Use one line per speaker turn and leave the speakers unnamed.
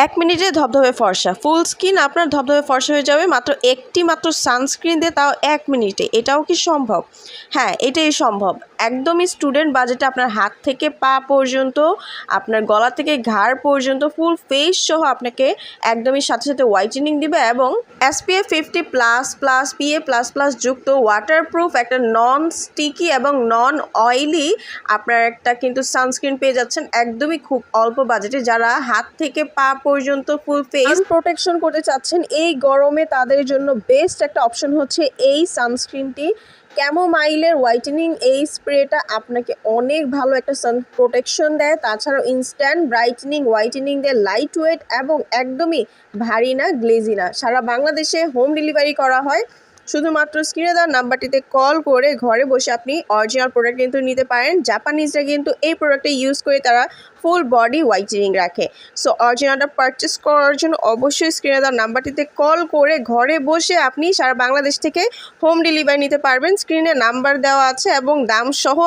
1 মিনিটে ধবধবে ফর্সা, ফুল স্কিন আপনার ধবধবে ফর্সা হয়ে যাবে মাত্র সানস্ক্রিন দিয়ে, তাও 1 মিনিটে। এটাও কি সম্ভব? হ্যাঁ, এটাই সম্ভব। একদমই স্টুডেন্ট বাজেটে আপনার হাত থেকে পা পর্যন্ত, আপনার গলা থেকে ঘাড় পর্যন্ত ফুল ফেস সহ আপনাকে একদমই সাথে সাথে হোয়াইটেনিং দিবে এবং SPF 50++ PA++ যুক্ত ওয়াটারপ্রুফ একটা নন স্টিকি এবং নন অয়েলি আপনার একটা কিন্তু সানস্ক্রিন পেয়ে যাচ্ছেন একদমই খুব অল্প বাজেটে। যারা হাত থেকে পা পর্যন্ত ফুল ফেস প্রোটেকশন করতে চাচ্ছেন এই গরমে, তাদের জন্য বেস্ট একটা অপশন হচ্ছে এই সানস্ক্রিনটি। ক্যামোমাইলের হোয়াইটেনিং এই স্প্রেটা আপনাকে অনেক ভালো একটা সান প্রোটেকশন দেয়, তাছাড়াও ইনস্ট্যান্ট ব্রাইটেনিং হোয়াইটেনিং দেয়, লাইট ওয়েট এবং একদমই ভারী না, গ্লেজি না। সারা বাংলাদেশে হোম ডেলিভারি করা হয়। শুধুমাত্র স্ক্রিনে দেওয়া নাম্বারটিতে কল করে ঘরে বসে আপনি অরিজিনাল প্রোডাক্ট কিন্তু নিতে পারেন। জাপানিজরা কিন্তু এই প্রোডাক্টটা ইউজ করে তারা ফুল বডি হোয়াইটেনিং রাখে। সো অরিজিনালটা পারচেস করার জন্য অবশ্যই স্ক্রিনে দেওয়া নাম্বারটিতে কল করে ঘরে বসে আপনি সারা বাংলাদেশ থেকে হোম ডেলিভারি নিতে পারবেন। স্ক্রিনে নাম্বার দেওয়া আছে এবং দাম সহ